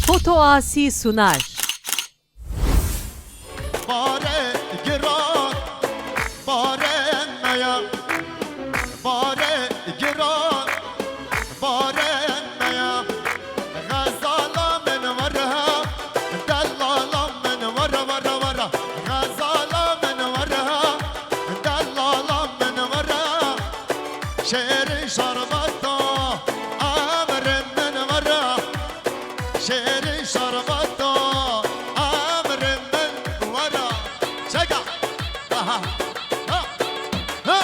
Foto Asi sunar. Bare giran, bare naya, bare giran, bare naya. Gazala men varha, dallala men varha varha varha. Gazala men varha, dallala men varha. Şer şarbata, amren men varha. Şer şarbata, amren men varha. Çeka. Ha ha ha.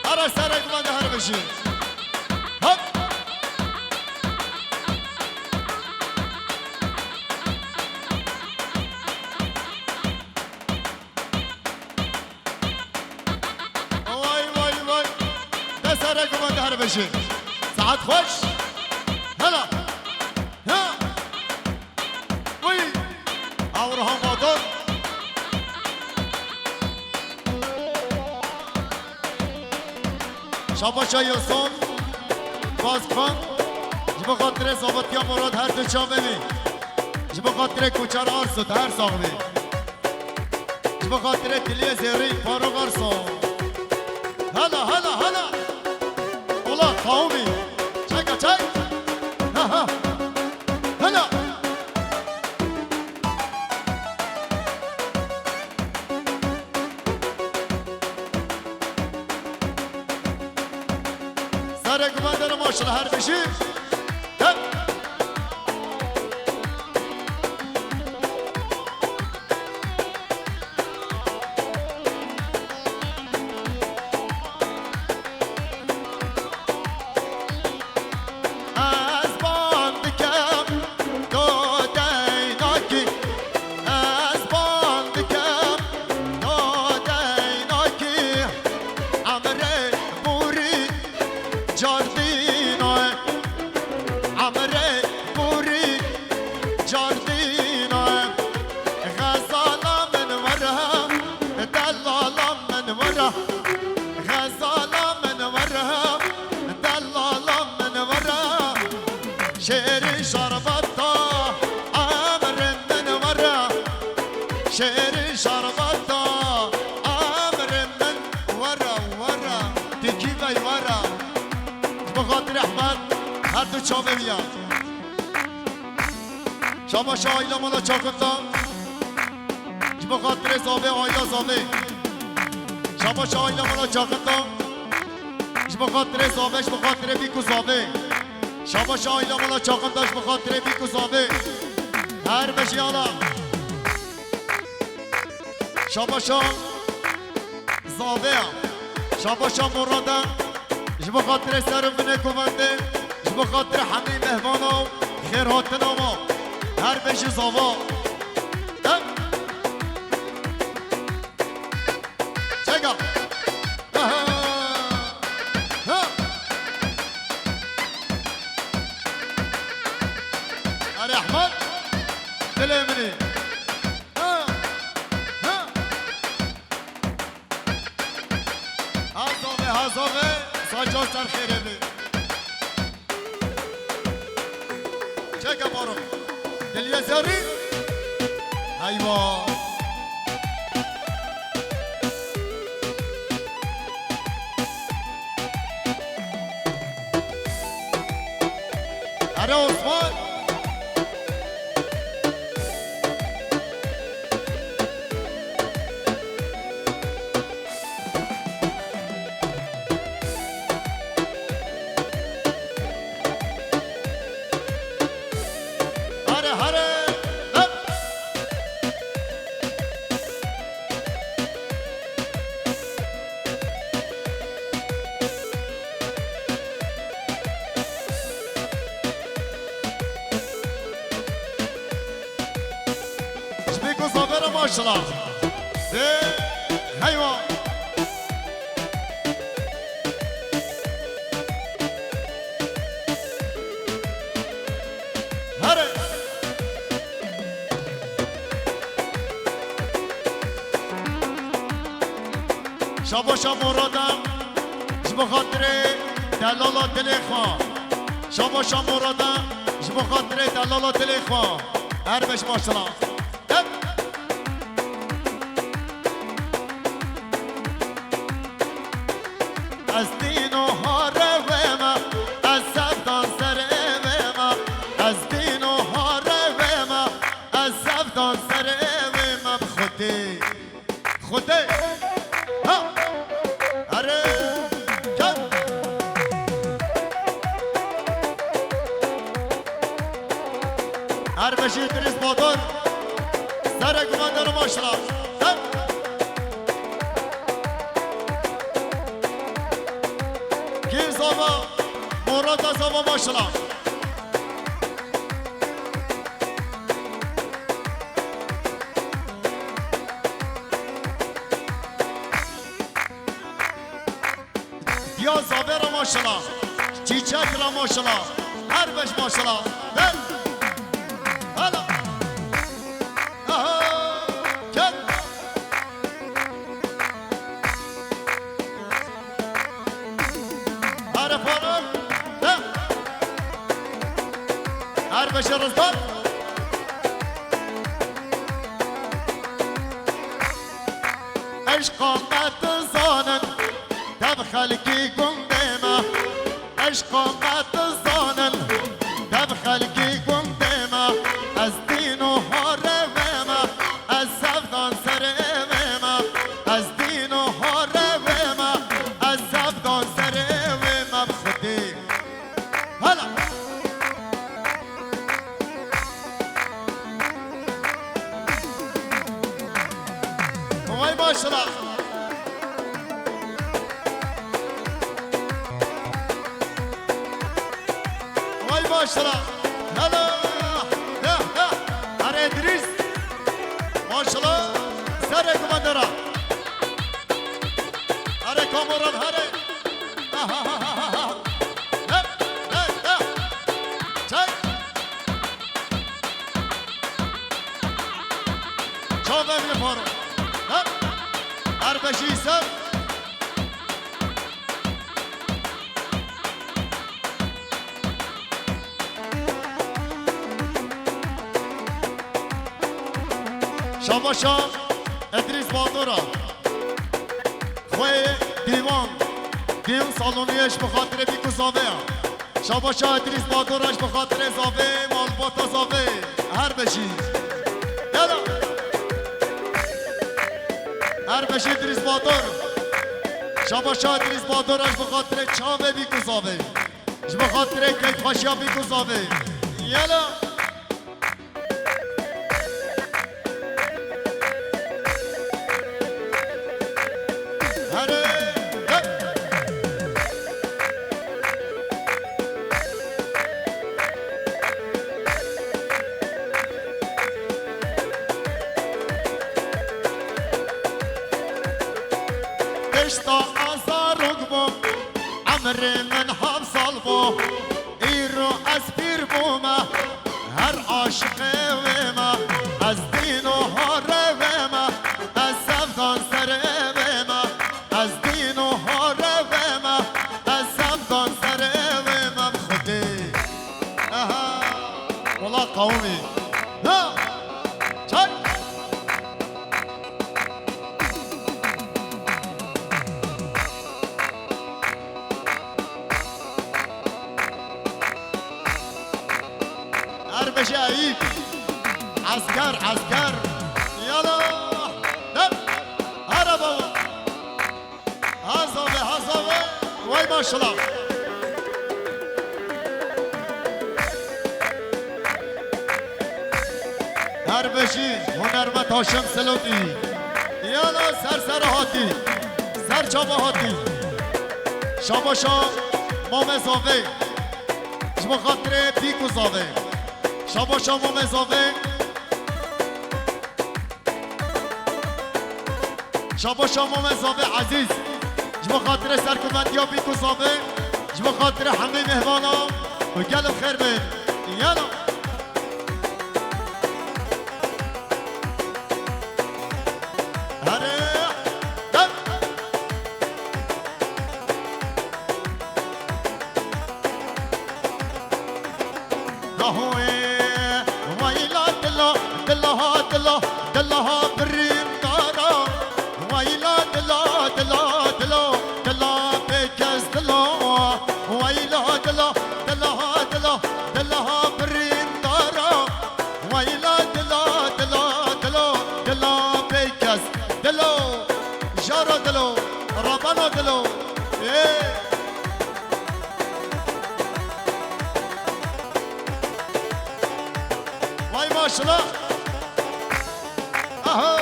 Ara sarak var her bir şey. Hop. Vay vay vay. ده sarak var her bir şey. Saat hoş. Hala. Ha. Vay. Avraham Adon. شاباشا یاسون باز کن جب خاطر ثابت یا مراد هر دو چا ببین جب خاطر کوچار آرسود هر ساقبی جب خاطر تلیه زیری فاروق آرسون هلا هلا هلا اولا قومی چکا چک ها ها هلا سر کماندر ماشل هر بشی هپ از باند کم دادیناکی از باند کم دادیناکی امره موری جاردینو امره موری جاردینو غزالا من ورها دلالا من ورها غزالا من ورها دلالا من ورها شعر شربتا امر من ورها شعر شربتا امر من ورها ورها تکی وی ورها بخاطر احمد هر دو چا ببیاد شاباش آیلا مالا چاکندا بخاطر زابه آیلا زابه شاباش آیلا مالا چاکندا بخاطر زابهش بخاطر بیکو زابه شاباش آیلا مالا چاکنداش بخاطر بیکو زابه هر بشی آلا شاباشا زابه شاباشا مرادا جب خاطر سر من کوبنده جب خاطر همه مهمانا خیر هاتنا ما هر بشی زاوا چگا اره احمد دل امنی هزاقه ساجا سر خیره بی چه بارو دلیه زری ایوا اره عثمان ماشاءالله حیوان هره شاباشا مرادم بخاطر دلالا دل خواه شاباشا مرادا جبو خاطر دلالا تلیخوا هر بش ماشلا از دین و هاره ویما از سفتان سر ویما از دین و هاره ویما از سفتان سر ویما خودی خودی ها اره کن هر بشی دریز بادر سر گماندر ماشلا زاوا مراد زاوا ماشلا یا زاوه را ماشلا چیچک را ماشلا هر بش ماشلا بل هلا کن هر بشه رزدار عشق آمد زانن تب خلقی گنده ما عشق آمد زانن تب خلقی گنده ما از دین و هاره ما از زفدان سر ما از دین و هاره ما از زفدان سر ما بخودی هلا وای ماشاءالله وای ماشاءالله هلا اره ادریس ماشاءالله سر کماندرا اره کاموران هره چاوه بله پارو هر بشی سر شاباشا ادریس بادورا خواه دیوان سالونیش بخاطر بیکو زاوه شاباشا ادریس بادوراش بخاطر زاوه مالباتا زاوه هر بشی یالا هر بشی ادریس بادور شاباشا ادریس بادوراش بخاطر چاوه بیکو زاوه بخاطر کیت خاشیا بیکو زاوه یالا اشتا ازارگ بو عمر من حفظال بو ایرو از پیر بوما هر عاشق ویما از دین و هار ویما از زفدان سر ویما از دین و هار ویما از زفدان سر ویما بخودی والله قومی چای بشه عيد عسكر عسكر يلا هرا بابا هزاوه وای ماشالله هر بشی هنرمند هاشم سلوتی یالا سر هاتی سر چابا هاتی شاباشا مام زاوه شما خاطر پیکو زاوه شاباشا مام زاوه شاباشا مام زاوه عزیز شما خاطر سرکومندی ها پیکو زاوه شما خاطر همه مهوانا و گل خیر بین یالا اهوی ویلا دلا دلا دلا دلا بریم دارا ویلا دلا دلا دلا دلا بکس دلا ویلا دلا دلا دلا دلا بریم دارا ویلا دلا دلا دلا دلا بکس دلا جارا دلو ربنا دلو وای ماشالله آها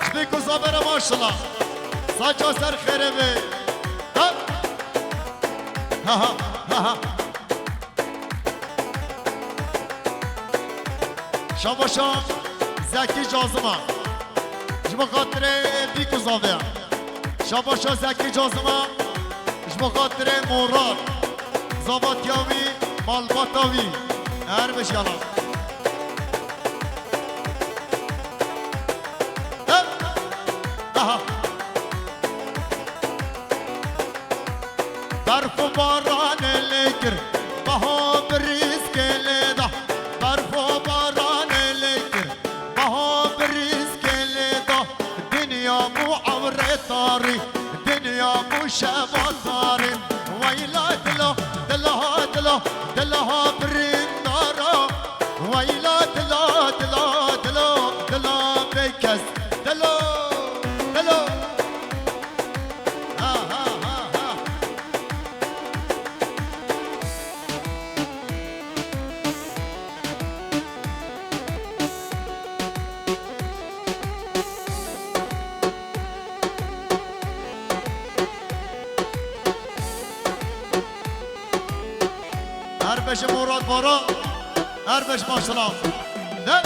جبیکو زابره ماشالله ساچا سر خیره بی ها ها ها ها شاباشا زکی جازمه جبا خاطر بیکو زابه شاباشا زکی جازمه جبا خاطر مراد زاباتیاوی مالباتاوی هر بشیالا برف و باران لکر بها بریز کلیده برف و باران لکر بها بریز کلیده دنیا مو عورتاری دنیا مو شباتاری ویلا دلا دلا دلا دلا برین دارا ویلا دلا دلا دلا دلا بکس دلا دلا هر بشه مراد بارا هر بشه ماشالله نه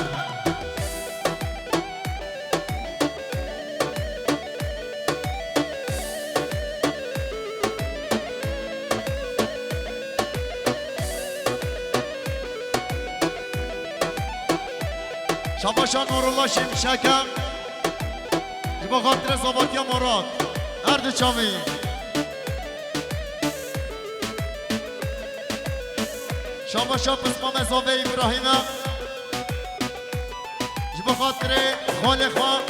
شباشا نورالله شمشکم با خاطر زباطی مراد هر دو چامی شاباشا بسما مزاوه ابراهیمه جبا خاطر خال خواه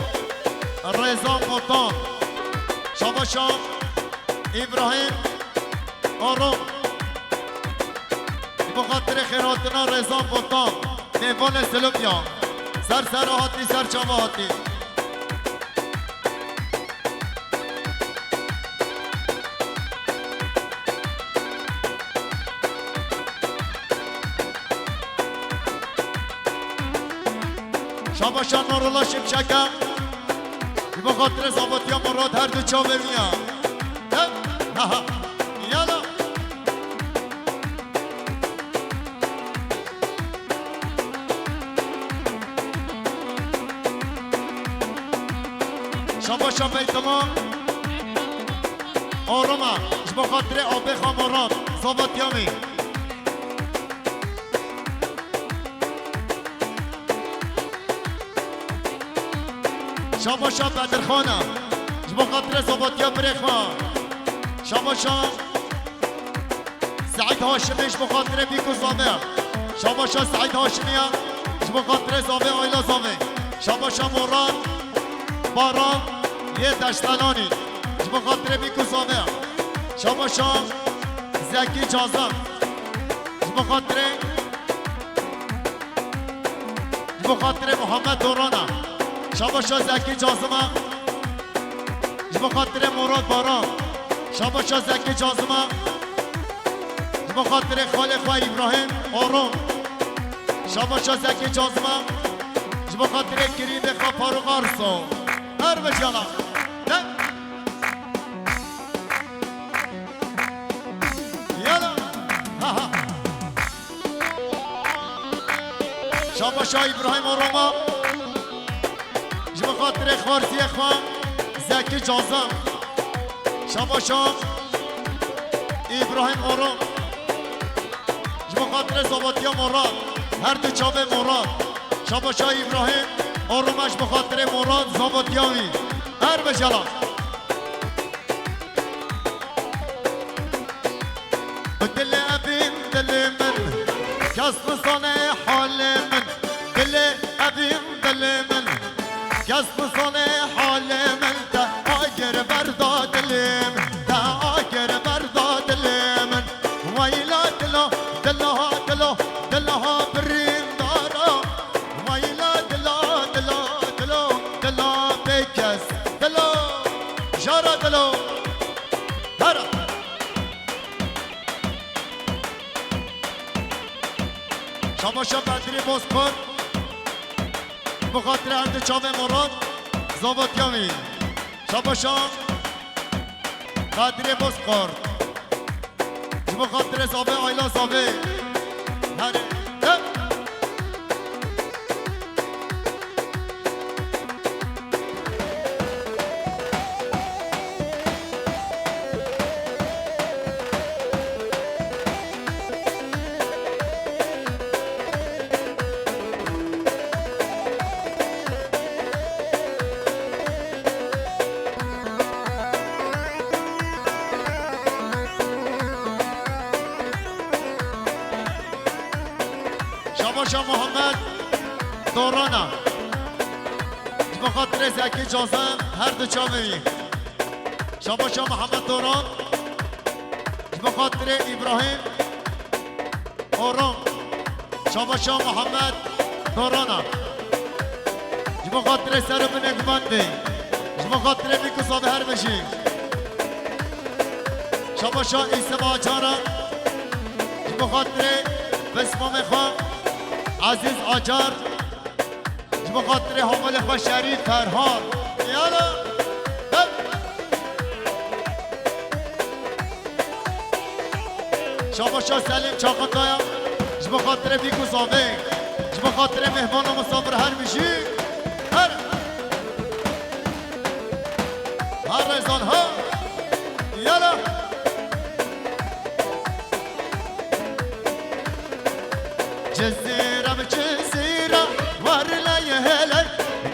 رضا مطان شاباشا ابراهیم آروم جبا خاطر خیراتنا رضا مطان میوان سلوبیا سر هاتی سر چاوه هاتی شاباشان نورالله شمشکم با خاطر زابطی ها مراد هر دو چاوه میان یالا شاباشان بیتما آرومه با خاطر آبه خواه مراد زابطی ها می شاباشا بدرخانه جبا خاطر زباطیا برخواه شاباشا سعید هاشمیش بخاطر بیکو زامه شاباشا سعید هاشمیه جبا خاطر زامه آیلا زامه شاباشا مراد باران یه دشتنانی جبا خاطر بیکو زامه شاباشا زکی جازم جبا خاطر محمد دورانه شاباشا زکی جازمه جبا خاطر مراد باران شاباشا زکی جازمه جبا خاطر خاله خواه ابراهیم آروم شاباشا زکی جازمه جبا خاطر کریم خواه فاروق آرسو هر بجانا نه یالا شاباشا ابراهیم آرومه جبا خاطر خارزی خواه زکی جازم شاباشا ابراهیم آرام جبا خاطر زباطی مراد هر دو چاوه مراد شاباشا ابراهیم آرامش به خاطر مراد زباطیاوی هر بجلا دل ابیم دل من کس نسانه حال من دل ابیم دل من کس نسانه حال من تا آگر بردا دل من تا آگر بردا دل من ویلا دلا دلا دلا دلا برین دارا ویلا دلا دلا دلا دلا بکس دلا جارا دلا هرا شباشا بدری باز کن بخاطر عرض چاو مراد زابط یامی شباشا بدری باز کن بخاطر زابه آیلا زابه هره شباشا محمد دورانا بخاطر زکی جازم هر دو چاوی شباشا محمد دوران بخاطر ابراهیم آرام شباشا محمد دورانا بخاطر سر بنگمانده بخاطر بیکسا به هر بشی شباشا ایسم آجارا بخاطر بسمام خواه عزیز آجار بخاطر حامل خواه شریف فرهاد یالا شاباشا سلیم چاقن دایم بخاطر بیگو زاوه بخاطر مهمان و مسافر هر میشی هر رزان ها یالا جزيرة بجزيرة ورلا يهلا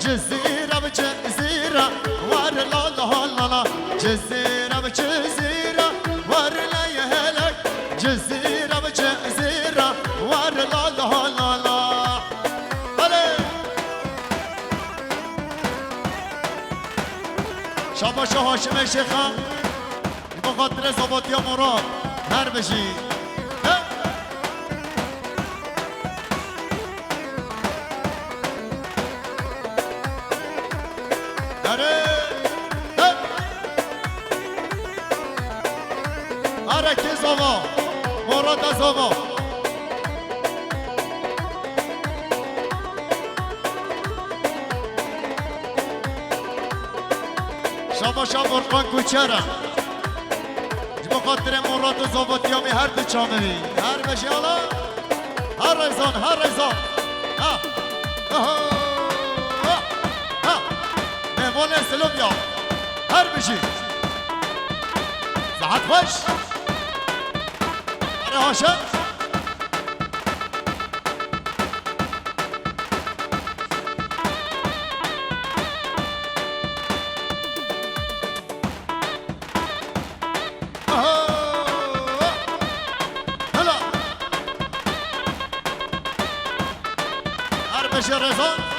جزيرة بجزيرة ورلا لا لا لا جزيرة بجزيرة ورلا يهلا جزيرة بجزيرة ورلا لا لا لا هلا شاباشا هاشم الشيخة بخاطر زباط يا مراد هر بشي حرکت زما مراد زما شاباشا برقان کوچرم بخاطر مراد و زابطیامی هر دو چاموی هر بشی حالا هر رزان هر رزان مهمان اسلام یا هر بشی زحت خوش برای هاشم هلا هر بشی رزان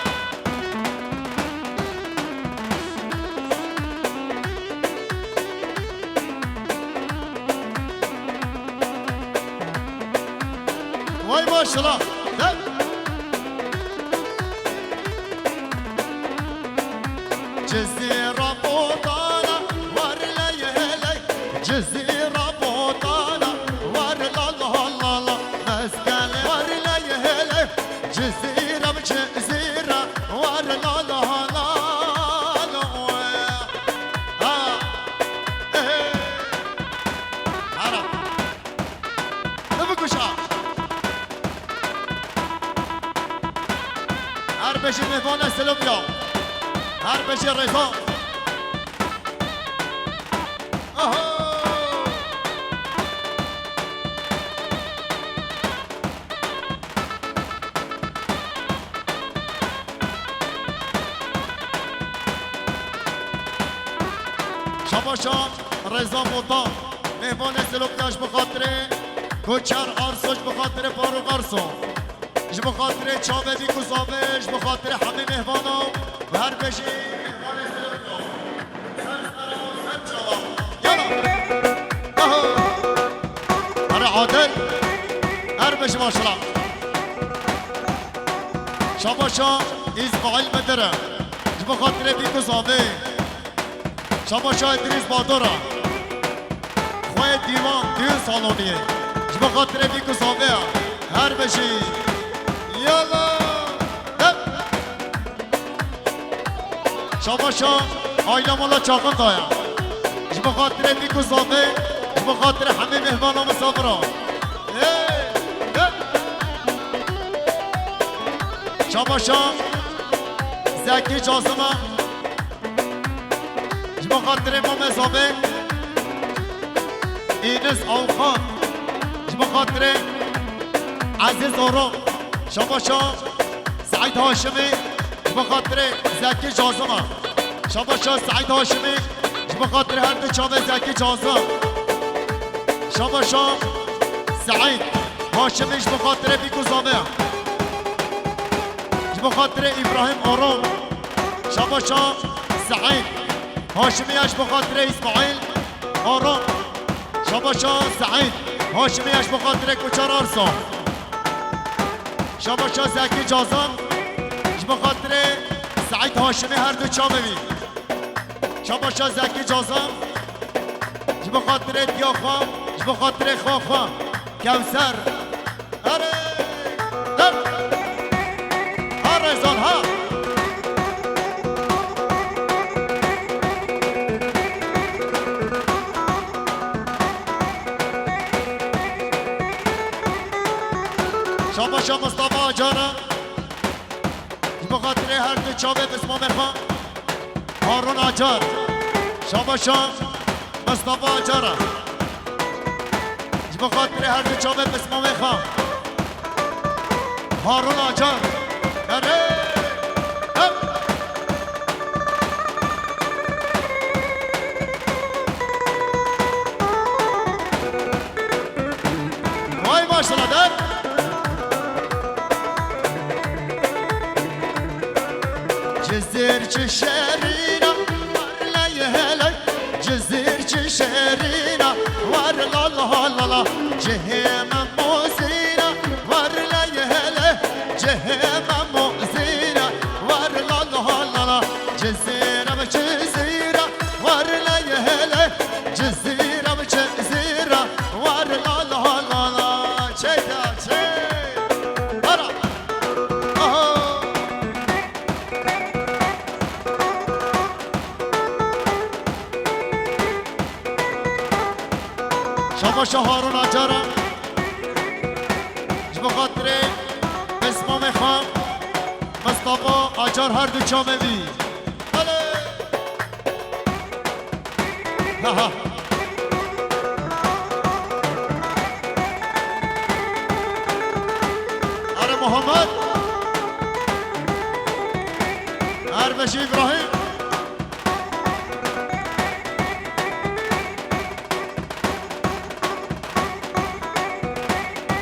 وای ماشالله جزيرة بوطانة ورلا يهلي جزيرة بوطانة ورلا لا لا لا مسكن ورلا يهلي جزيرة بجزيرة ورلا لا لا لا عرب نبقوا شعب هر بشی مهمان اسلام یا هر بشی رضا شباشا رضا موتا مهمان اسلام یاش بخاطره کوچر آرسوش بخاطر فاروق آرسو اش بخاطر چابه بی کسابش بخاطر همه مهوانا و هر بشی هر عادل هر بشی ماشالله شاباشا اسماعیل مدره اش بخاطر بی کسابه شاباشا ادریس بادورا خواه دیوان دیون سالونیه اش بخاطر بی کسابه هر بشی یالا شاباشا آیلا مولا چاقن دایا اش بخاطر بی کسابه اش بخاطر همه مهمان و مسافران شاباشا زکی جازمه اش بخاطر امام زابه اینس آوخان اش بخاطر عزیز آرام شاباشا سعید هاشمی بخاطر زکی جازمه شاباشا سعید هاشمی بخاطر هر دو چاوه زکی جازم شاباشا سعید هاشمیش بخاطر بیگوزامه بخاطر ابراهیم آرام شاباشا سعید هاشمیش بخاطر اسماعیل آرام شاباشا سعید هاشمیش بخاطر کوچر آرسا شاباشا زکی جازم بخاطر سعید هاشمی هر دو چا ببین شاباشا زکی جازم بخاطر دیاخوا بخاطر خواخوا کوثر اره اره زان ها شاباشا مصطفی آجارم بخاطر هر دو چاوه بسمام خان هارون آجار شاباشا مصطفی آجارم بخاطر هر دو چاوه بسمام خان هارون آجار وای ماشالله در جزير شرينا ورلا يهلا جزير شرينا ورلا لا لا لا جهيم موزينا ورلا يهلا جهيم موزينا ورلا لا لا لا جزيرة بجزيرة ورلا يهلا جزيرة بجزيرة ورلا لا لا لا شيدا شي ورا شاباشا هارون آجارم بخاطر بسمام خان مصطفی آجار هر دو چامه بی اره محمد اربشی ابراهیم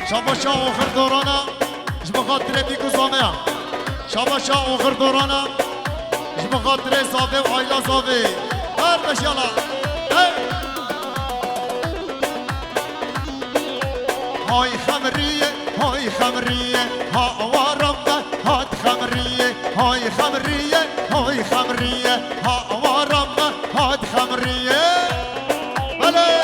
شاباشا آخر دورانا بخاطر بیگوزامه شاباشا آخر دورانا بخاطر صابه و آیلا صابه هر بشیالا های خمریه های خمریه ها آوارم ده هات خمریه های خمریه های خمریه ها آوارم ده هات خمریه بله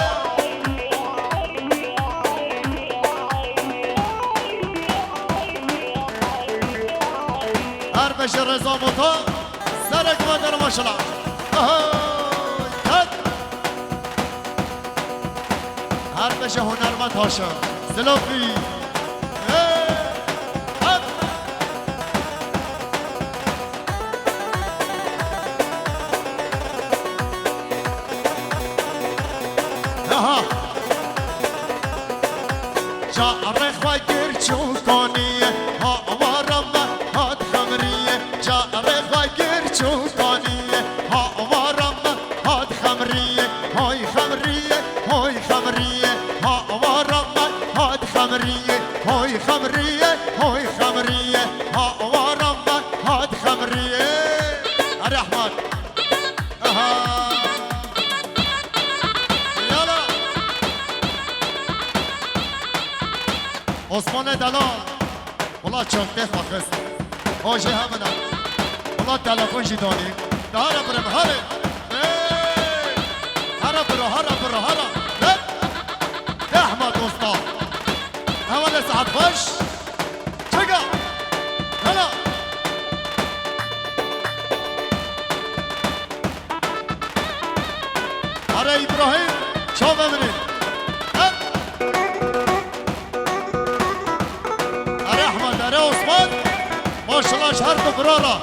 بش رضا موتا سرک مادر ماشالله هر بش هنرمند هاشم سلافی شعر خواهی چوکانیه ها آوارم هات خمریه شعر خواهی چوکانیه ها آوارم هات خمریه های خمریه های خمریه ها آوارم هات عثمان دلال والله چاکته خاخص آجه همنا والله تلفون جدانی هرا برم هرا برو هرا ده احمد استاد اول ساعت خوش چگا هلا هرا ابراهیم چا ببینید هرا احمد هرا عثمان ماشالله شهر تو برالا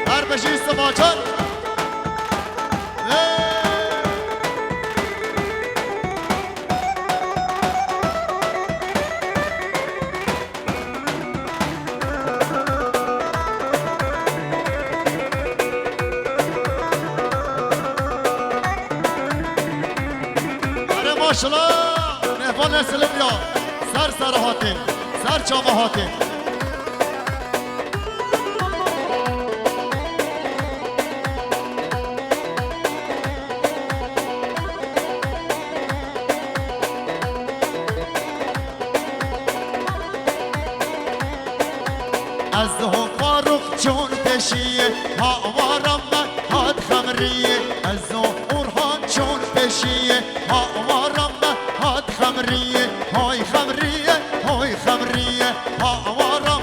هر بشی سماچان ماشالله نهفان اسلم یا سر هاتین سر چاقه هاتین از هم فاروق چون پشیه هاوارم هات خمریه از هم اورهان چون پشیه هاوارم هات خمریه های خمریه های خمریه هاوارم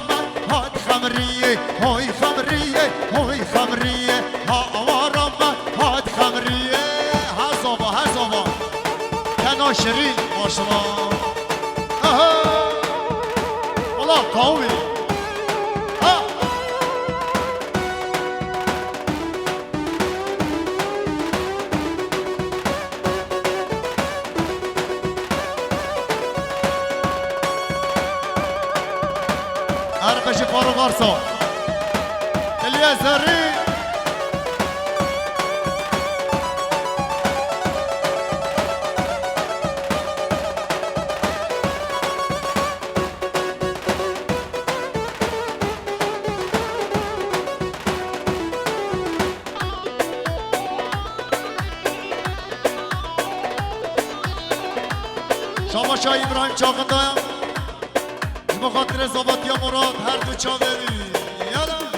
هات خمریه های خمریه های خمریه هاوارم هات خمریه هزابا کنا شیرین ماشالله والله قوی ارقش فاروق ارسا الیزری شما شاه ابراهیم چاقندایم بخاطر زبات یا مراد هر دو چا ببین یالا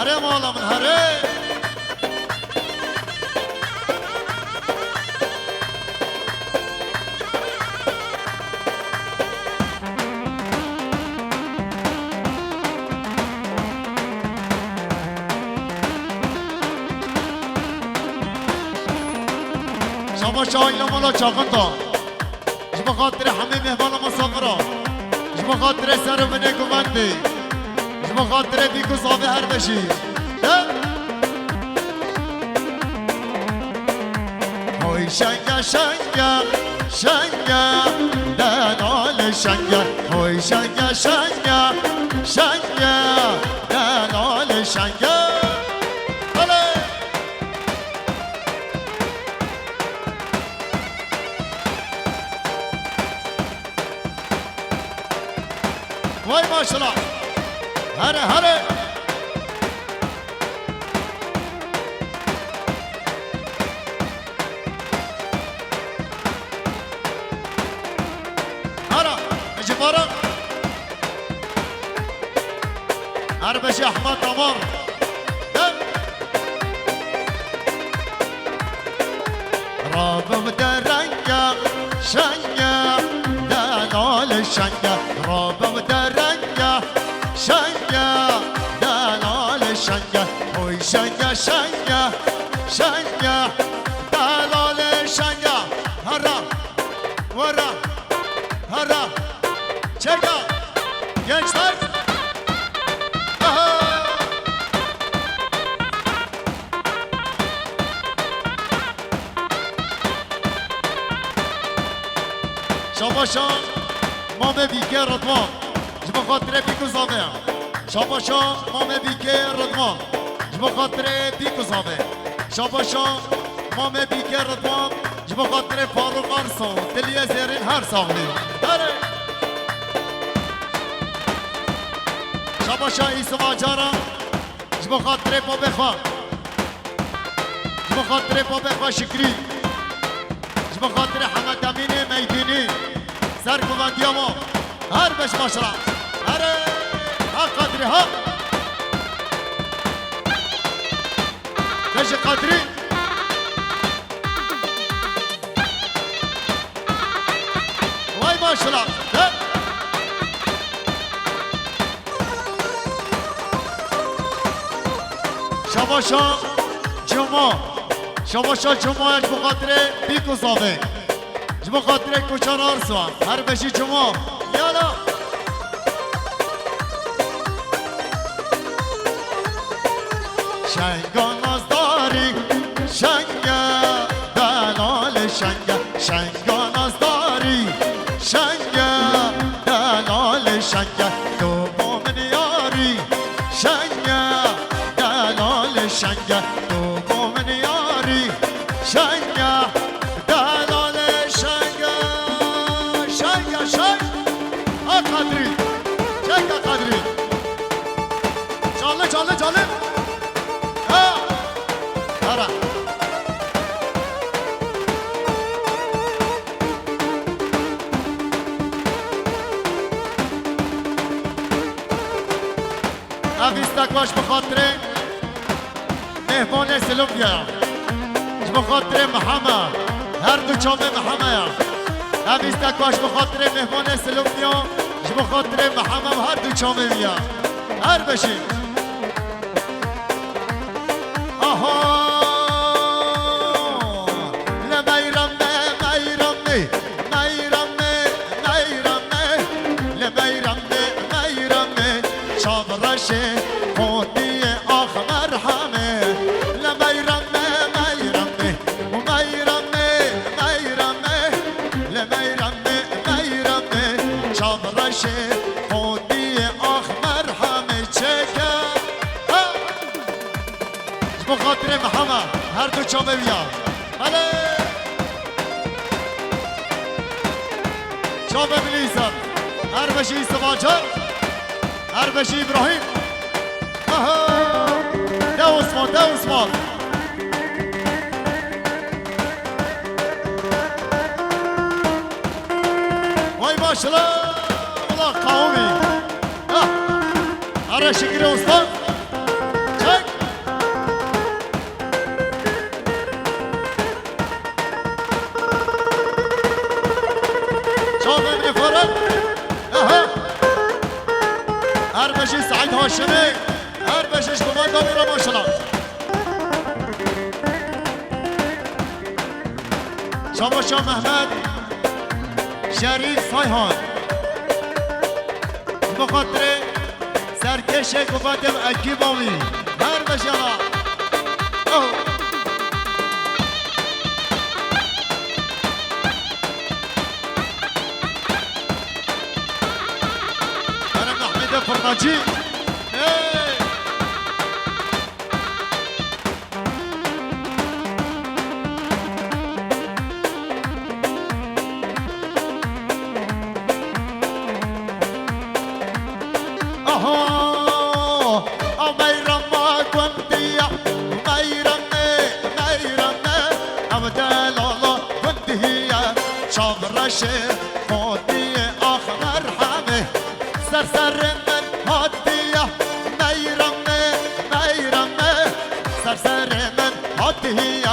هره مالا من هره شما شاهیلا مالا چاقندا شما خاطر همه مهمان مسافرا شما خاطر سر و نگو بندی شما خاطر بیکو صافه هر بشی های شنگه شنگه شنگه دنال شنگه های شنگه شنگه شنگه دنال شنگه وای ماشالله هره اجبارا هر بشی احمد تمام رابم درنگا شنگا دنال شنگا رابم درنگا شنگا دلال شنگا اوی شنگا شنگا شنگا دلال شنگا هرا ورا هرا چگا gençler شاباشا مام بیکه رضوان جبا خاطر بیکو زاوه شاباشا مام بیکه رضوان جبا خاطر بیکو زاوه شاباشا مام بیکه رضوان جبا خاطر فاروق ارسو دلیه زیرین هر ساغلی هره شاباشا ایسو واجارا جبا خاطر بابه خواه جبا خاطر بابه خواه شکری جبا خاطر حمد امین میدینی سر قوانتی ما هر بش ماشرا هره ها قدری ها بش قدری وای ماشرا شباشا جمعه شباشا جمعه اج بخاطر بیکو زاوه جبا خاطر کوچان آرسوان هر بشی جمعه یالا شنگا نازداری شنگا دلال شنگا شنگا نازداری شنگا دلال شنگا دوم نیاری شنگا دلال شنگا دوم نیاری شنگا دلال شنگا شنگا شنگ قدری شنگا قدری چاله چاله چاله اویستک باش بخاطر مهمان سلوفیا بخاطر محمد هر دو چامه محمد اویستک باش بخاطر مهمان سلوفیا بخاطر محمد هر دو چامه بیا هر بشی آها خودی آخ مرحمه لمیرمه میرمه و میرمه میرمه لمیرمه میرمه چابرشه خودی آخ مرحمه چکه بخاطر محمد هر دو چامه بیا بله چامه بلیزم هر بشی سواجر هر بشی ابراهیم ده عثمان ده عثمان وای ماشالله والله قومی هر شکر استاد چک شاف ابن فرد هر بشی سعید هاشمی هر بشش قمان دامیرا ماشالله شاباشا محمد شریف سایحان بخاطر سرکش قواتم اکی باوی هر بشالا هر محمد فرناجی خودی آخ مرحمه سر سر من هاتیه میرمه میرمه سر سر من هاتیه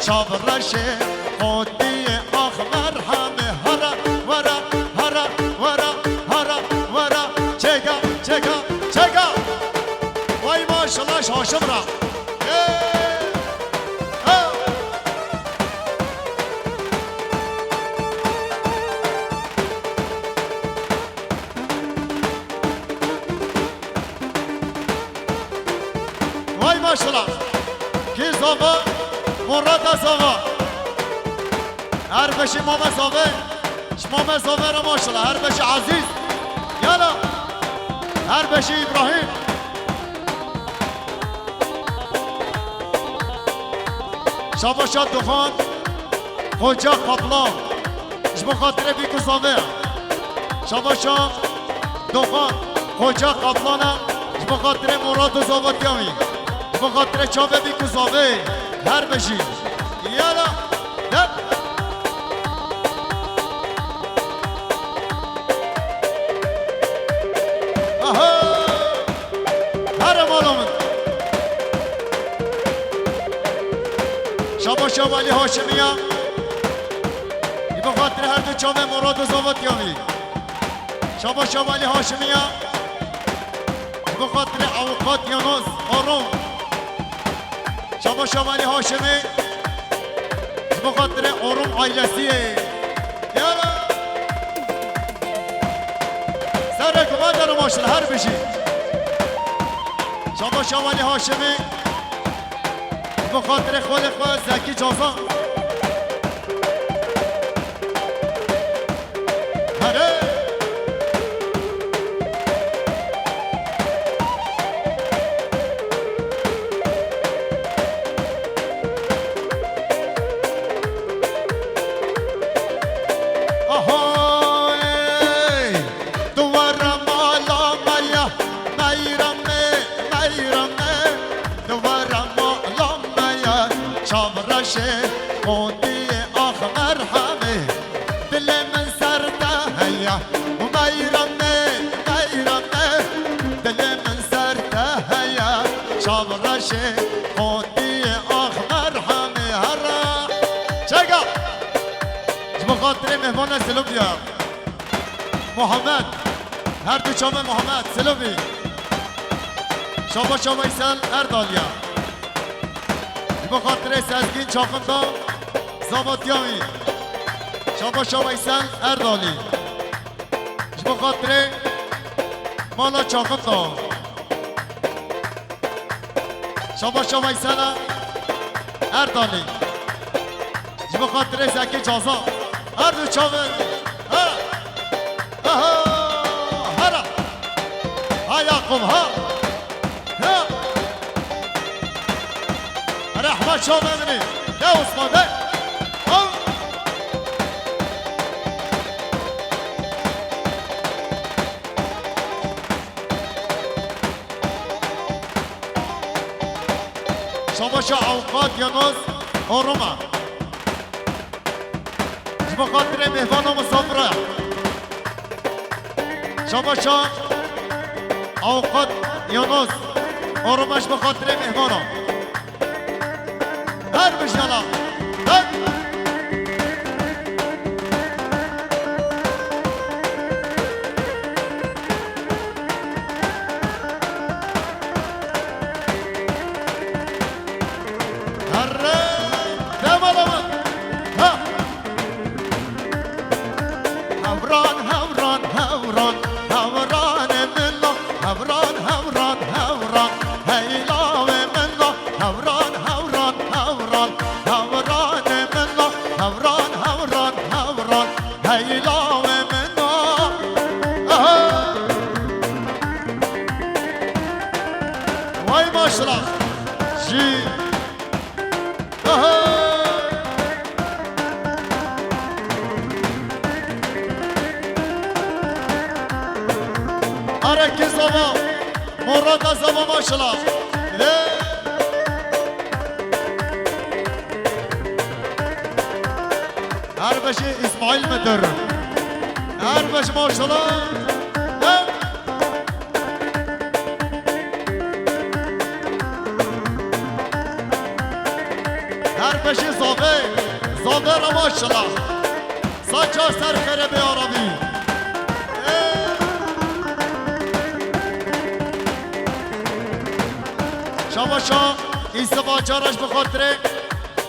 چابرشه خودی آخ مرحمه هرا ورا هرا ورا هرا ورا چگا چگا چگا وای ماشالله شاشم را ماشالله کی زاوا مراد زاوا هر بشی ماما زاوا شما مزاور ماشالله هر بشی عزیز یالا هر بشی ابراهیم شاباشات دخان خوجا قبلان شما خاطر بیکو سامه شاباشات دخان خوجا قبلانه شما خاطر مراد و زاواتیامی شما خاطر چاوه بیکو سامه هر بشی یالا دب شاباشا ولی هاشمیه ای بخاطر هر دو چاوه مراد و زاواتیامی شاباشا ولی هاشمیه ای بخاطر اوقات یانوز آروم شاباشا ولی هاشمی ای بخاطر آروم عیلسیه یالا سر کما در ماشل هر بشی شاباشا ولی هاشمی بخاطر خود زکی جازان هره آهای دوارم آلا میا میرمه دوارم شامرشه خودی آخ مرحمه دل من سرده هیا و میرمه دل من سرده هیا شامرشه خودی آخ مرحمه هرا چگا جب خاطر مهمان سلوبیا محمد هر دو چامه محمد سلوبی شابا ایسان اردالیا بخاطر سزگین چاخندا زاماتیامی شابا ایسان اردالی بخاطر مالا چاخندا شابا ایسان اردالی بخاطر زکی جازا هر دو چاوه هرا ها یاقوب ها رحمت شما ببینید نه عثمان ده شما شا اوقات یانوز آرومه شما خاطر مهمان و مسافره شما شا اوقات یانوز آرومش به خاطر مهمانم هر بشالا Araki Zava, Morada Zava maşallah. Her başı İsmail Müdür. Her başı maşallah. Her başı Zave maşallah. Saça serkere bir arabi. شاباشا ایسا چارش بخاطره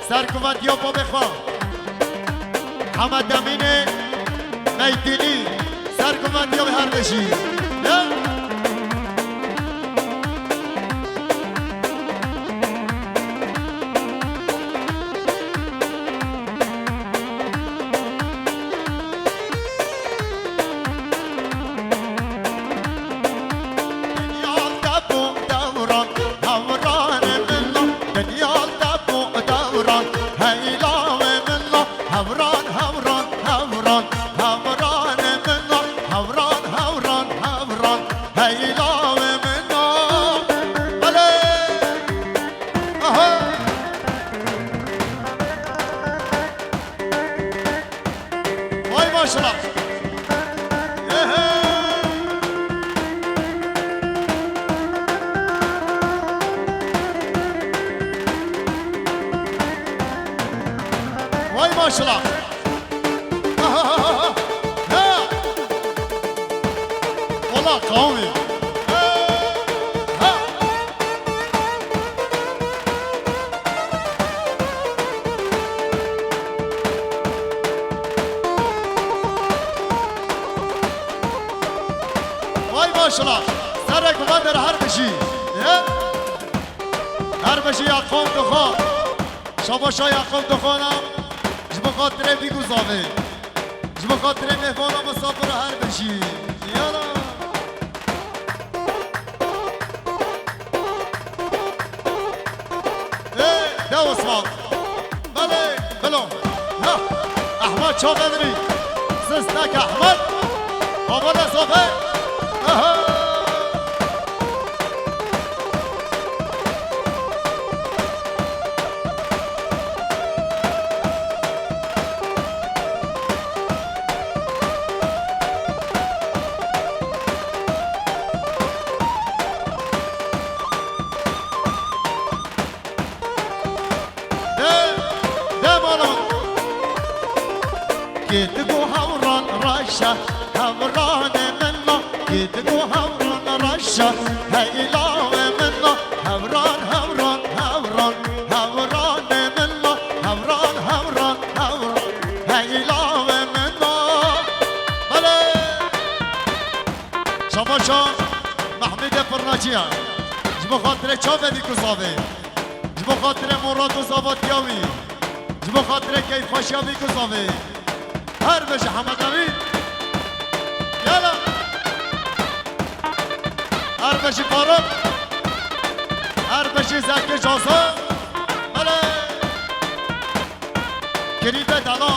سرکومت یا با بخواه حمد امین میدینی سرکومت یا به هر بشی ماشاءالله وای ماشاءالله والله قومي ماشاءالله سرک و در هر بشی هر بشی یا قوم دخواه شاباشا یا قوم دخوانم جبا خاطره بیگو زاوه جبا خاطره مهوانا مسافر هر بشی یالا ده عثمان بله بلو احمد چا بدری سستک احمد بابا نصافه كتبو هوران رشا هوران منا كتبو هوران رشا هيلاو منا هوران هوران هوران هوران منا هوران هوران هوران هيلاو منا بله شباشا محمد فرناجيا جبو خاطر چاوه دي كزاوه جبو خاطر مراد و زابطياوي جبو خاطر كيف خوشياوي كزاوه هر بشه حمد امین یالا هر بشه فاروق هر بشه زکی جاسا بله کلیده دلا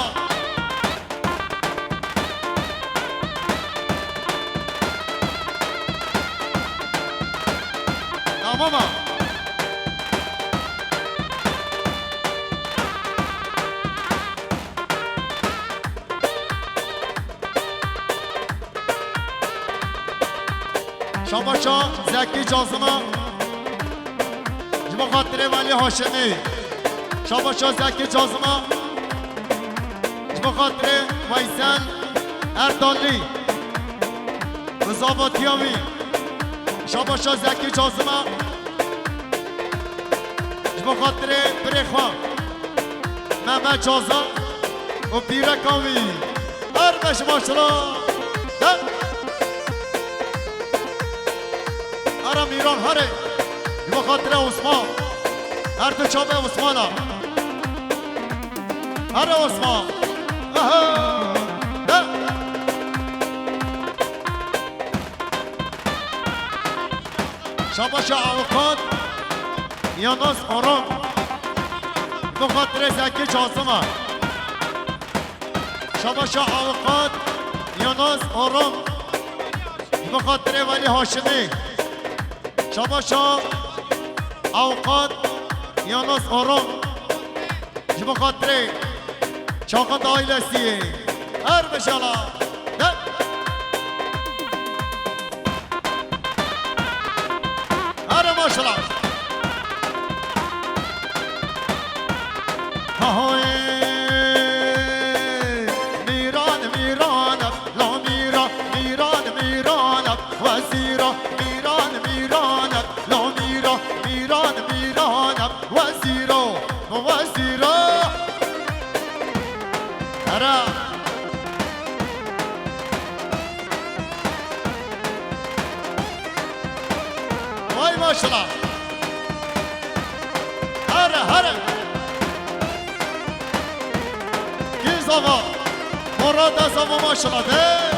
تماما شاباشا زکی جازمه جبا خاطره ولی هاشمی شاباشا زکی جازمه جبا خاطره ویسن اردالی رضاواتیاوی شاباشا زکی جازمه جبا خاطره بریخوان محمد جازم و بیرکاوی هر بش ماشالله هر میران هره به خاطر عثمان هر دو چابه عثمان هر عثمان شاباش اوقات یا ناس آرام به خاطر زکی جاسمه شاباش اوقات یا ناس آرام به خاطر ولی هاشمی شاباشا اوقات یانوس آرام جبا خاطره چاقند آیلسیه هر بشالا هر ماشالا میران میران لا میرا میران میران وزیرا میران میران لا میرا میران میران وزیرا وزیرا هرا وای ماشاءالله هره هره گیز آقا مراد از آقا ماشاءالله ده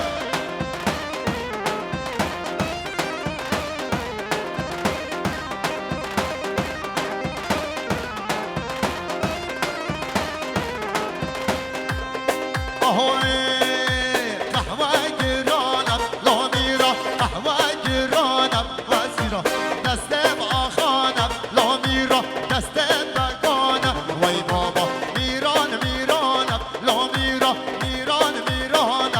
میران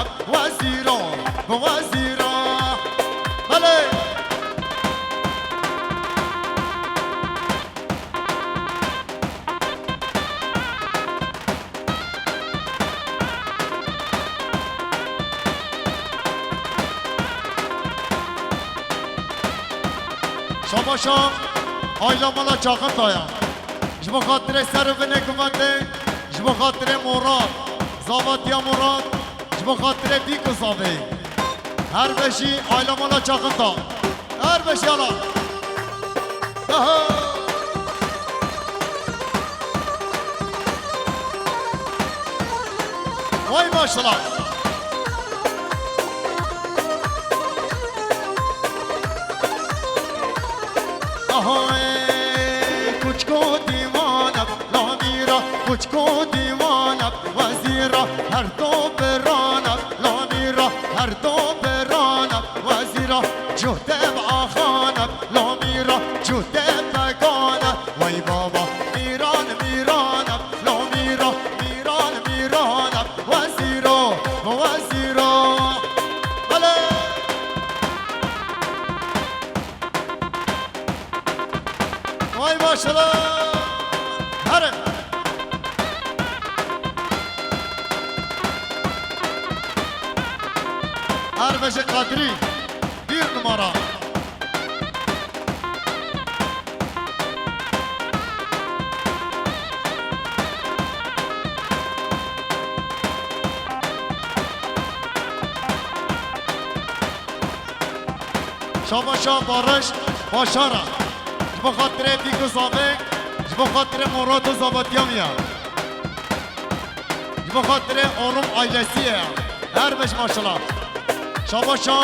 شاباشا آیلا مالا چاقن تایا جبا خاطر سرفنه کمنده جبا خاطر مراد زابطیا مراد جبا خاطر بیکو صافی هر بشی آیلا مالا چاقن تا هر بشی آلا وای ماشالله کچ کو دیوانم لامیرا کچ کو دیوانم وزیرا هر دو برانم لامیرا هر دو برانم وزیرا جهده آخانم لامیرا جهده بگانم وای بابا میران میرانم لامیرا میران میرانم وزیرا وزیرا بله وای ماشالله هره هر بشه قدری bir numara شاباشا بارش باشارا جبا خاطر دیگو زابه جبا خاطر مراد و زابطیا میاد جبا خاطر آروم آیلسیه هر بش ماشالله شاباشا